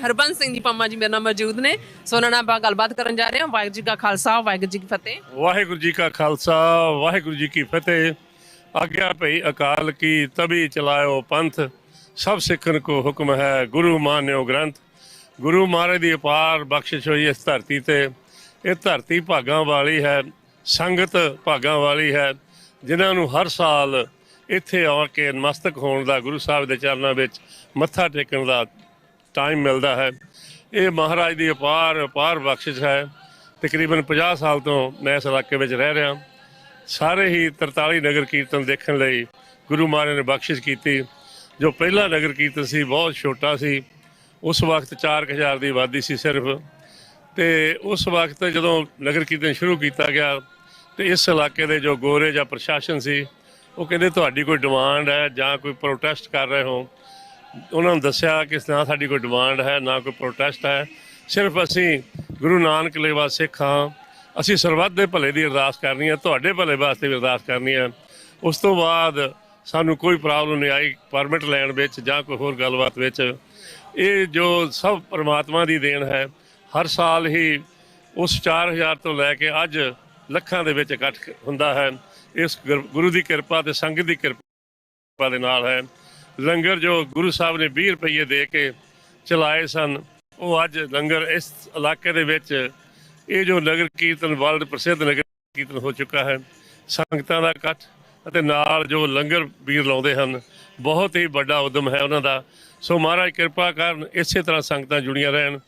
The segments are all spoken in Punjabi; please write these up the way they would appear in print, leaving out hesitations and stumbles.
हरबंस सिंह जी पंमा जी मेरे नाल मौजूद ने, सो उन्हां नाल आपां गलबात करन जा रहे हैं। वाहिगुरू जी का खालसा, वाहिगुरू जी की फतेह। वाहिगुरू जी का खालसा, वाहिगुरू जी की फतेह। आज्ञा भई अकाल की, तभी चलायो पंथ। सब सिखन को हुक्म है, गुरु मान्यो ग्रंथ। गुरु महाराज ਦੀ ਅਪਾਰ ਬਖਸ਼ਿਸ਼ ਹੋਈ ਇਸ ਧਰਤੀ ਤੇ। ਇਹ ਧਰਤੀ ਭਾਗਾਂ ਵਾਲੀ ਹੈ, ਸੰਗਤ ਭਾਗਾਂ ਵਾਲੀ ਹੈ, ਜਿਨ੍ਹਾਂ ਨੂੰ ਹਰ ਸਾਲ ਇੱਥੇ ਆ ਕੇ ਨਮਸਤਕ ਹੋਣ ਦਾ, ਗੁਰੂ ਸਾਹਿਬ ਦੇ ਚਰਨਾਂ ਵਿੱਚ ਮੱਥਾ ਟੇਕਣ ਦਾ ਟਾਈਮ ਮਿਲਦਾ ਹੈ। ਇਹ ਮਹਾਰਾਜ ਦੀ ਅਪਾਰ ਬਖਸ਼ਿਸ਼ ਹੈ। ਤਕਰੀਬਨ 50 ਸਾਲ ਤੋਂ ਮੈਂ ਇਸ ਇਲਾਕੇ ਵਿੱਚ ਰਹਿ ਰਿਹਾ। ਸਾਰੇ ਹੀ 43 ਨਗਰ ਕੀਰਤਨ ਦੇਖਣ ਲਈ ਗੁਰੂ ਮਹਾਰਾਜ ਨੇ ਬਖਸ਼ਿਸ਼ ਕੀਤੀ। ਜੋ ਪਹਿਲਾ ਨਗਰ ਕੀਰਤਨ ਸੀ ਬਹੁਤ ਛੋਟਾ ਸੀ, ਉਸ ਵਕਤ 4000 ਦੀ ਆਬਾਦੀ ਸੀ ਸਿਰਫ। ਅਤੇ ਉਸ ਵਕਤ ਜਦੋਂ ਨਗਰ ਕੀਰਤਨ ਸ਼ੁਰੂ ਕੀਤਾ ਗਿਆ ਅਤੇ ਇਸ ਇਲਾਕੇ ਦੇ ਜੋ ਗੋਰੇ ਜਾਂ ਪ੍ਰਸ਼ਾਸਨ ਸੀ, ਉਹ ਕਹਿੰਦੇ ਤੁਹਾਡੀ ਕੋਈ ਡਿਮਾਂਡ ਹੈ ਜਾਂ ਕੋਈ ਪ੍ਰੋਟੈਸਟ ਕਰ ਰਹੇ ਹੋ। ਉਹਨਾਂ ਨੂੰ ਦੱਸਿਆ ਕਿ ਨਾ ਸਾਡੀ ਕੋਈ ਡਿਮਾਂਡ ਹੈ, ਨਾ ਕੋਈ ਪ੍ਰੋਟੈਸਟ ਹੈ, ਸਿਰਫ ਅਸੀਂ ਗੁਰੂ ਨਾਨਕ ਲੇਵਾ ਸਿੱਖ ਹਾਂ। ਅਸੀਂ ਸਰਬੱਤ ਦੇ ਭਲੇ ਦੀ ਅਰਦਾਸ ਕਰਨੀ ਹੈ, ਤੁਹਾਡੇ ਭਲੇ ਵਾਸਤੇ ਵੀ ਅਰਦਾਸ ਕਰਨੀ ਹੈ। ਉਸ ਤੋਂ ਬਾਅਦ ਸਾਨੂੰ ਕੋਈ ਪ੍ਰੋਬਲਮ ਨਹੀਂ ਆਈ ਪਰਮਿਟ ਲੈਣ ਵਿੱਚ ਜਾਂ ਕੋਈ ਹੋਰ ਗੱਲਬਾਤ ਵਿੱਚ। ਇਹ ਜੋ ਸਭ ਪਰਮਾਤਮਾ ਦੀ ਦੇਣ ਹੈ। ਹਰ ਸਾਲ ਹੀ ਉਸ 4000 ਤੋਂ ਲੈ ਕੇ ਅੱਜ ਲੱਖਾਂ ਦੇ ਵਿੱਚ ਇਕੱਠ ਹੁੰਦਾ ਹੈ। ਇਸ ਗੁਰੂ ਦੀ ਕਿਰਪਾ ਅਤੇ ਸੰਗਤ ਦੀ ਕਿਰਪਾ ਦੇ ਨਾਲ ਹੈ। ਲੰਗਰ ਜੋ ਗੁਰੂ ਸਾਹਿਬ ਨੇ 20 ਰੁਪਈਏ ਦੇ ਕੇ ਚਲਾਏ ਸਨ, ਉਹ ਅੱਜ ਲੰਗਰ ਇਸ ਇਲਾਕੇ ਦੇ ਵਿੱਚ ਇਹ ਜੋ ਨਗਰ ਕੀਰਤਨ ਵਰਲਡ ਪ੍ਰਸਿੱਧ ਨਗਰ ਕੀਰਤਨ ਹੋ ਚੁੱਕਾ ਹੈ। ਸੰਗਤਾਂ ਦਾ ਇਕੱਠ ਅਤੇ ਨਾਲ ਜੋ ਲੰਗਰ ਵੀਰ ਲਾਉਂਦੇ ਹਨ, ਬਹੁਤ ਹੀ ਵੱਡਾ ਉਦਮ ਹੈ ਉਹਨਾਂ ਦਾ। ਸੋ ਮਹਾਰਾਜ ਕਿਰਪਾ ਕਰਨ, ਇਸੇ ਤਰ੍ਹਾਂ ਸੰਗਤਾਂ ਜੁੜੀਆਂ ਰਹਿਣ।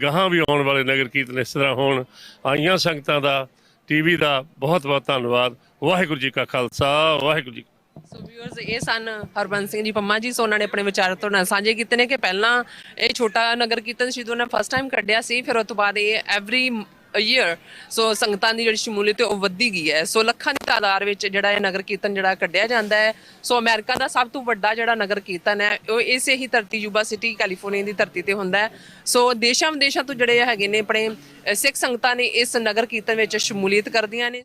ਗਾਹਾਂ ਵੀ ਆਉਣ ਵਾਲੇ ਨਗਰ ਕੀਰਤਨ ਇਸ ਤਰ੍ਹਾਂ ਹੋਣ। ਆਈਆਂ ਸੰਗਤਾਂ ਦਾ, ਟੀਵੀ ਦਾ ਬਹੁਤ ਬਹੁਤ ਧੰਨਵਾਦ। ਵਾਹਿਗੁਰੂ ਜੀ ਕਾ ਖਾਲਸਾ, ਵਾਹਿਗੁਰੂ ਜੀ। ਸੋ ਵਿਊਅਰਸ, ਇਹ ਸਨ ਹਰਬੰਸ ਸਿੰਘ ਜੀ ਪੰਮਾ ਜੀ। ਸੋ ਉਹਨਾਂ ਨੇ ਆਪਣੇ ਵਿਚਾਰ ਤੁਹਾਡੇ ਨਾਲ ਸਾਂਝੇ ਕੀਤੇ ਨੇ ਕਿ ਪਹਿਲਾਂ ਇਹ ਛੋਟਾ ਨਗਰ ਕੀਰਤਨ ਸੀ, ਉਹਨਾਂ ਫਸਟ ਟਾਈਮ ਕੱਢਿਆ ਸੀ। ਫਿਰ ਉਸ ਤੋਂ ਬਾਅਦ ਇਹ ਐਵਰੀ ਈਅਰ ਸੋ ਸੰਗਤਾਂ ਦੀ ਜਿਹੜੀ ਸ਼ਮੂਲੀਅਤ ਉਹ ਵੱਧਦੀ ਗਈ ਹੈ। ਸੋ ਲੱਖਾਂ ਦੀ ਤਾਦਾਦ ਵਿੱਚ ਜਿਹੜਾ ਇਹ ਨਗਰ ਕੀਰਤਨ ਜਿਹੜਾ ਕੱਢਿਆ ਜਾਂਦਾ ਹੈ। ਸੋ ਅਮਰੀਕਾ ਦਾ ਸਭ ਤੋਂ ਵੱਡਾ ਜਿਹੜਾ ਨਗਰ ਕੀਰਤਨ ਹੈ ਉਹ ਇਸੇ ਹੀ ਧਰਤੀ, ਯੂਬਾ ਸਿਟੀ ਕੈਲੀਫੋਰਨੀਆ ਦੀ ਧਰਤੀ ਤੇ ਹੁੰਦਾ ਹੈ। ਸੋ ਦੇਸ਼ਾਂ ਵਿਦੇਸ਼ਾਂ ਤੋਂ ਜਿਹੜੇ ਹੈਗੇ ਨੇ ਆਪਣੇ ਸਿੱਖ ਸੰਗਤਾਂ ਨੇ ਇਸ ਨਗਰ ਕੀਰਤਨ ਵਿੱਚ ਸ਼ਮੂਲੀਅਤ ਕਰਦੀਆਂ ਨੇ।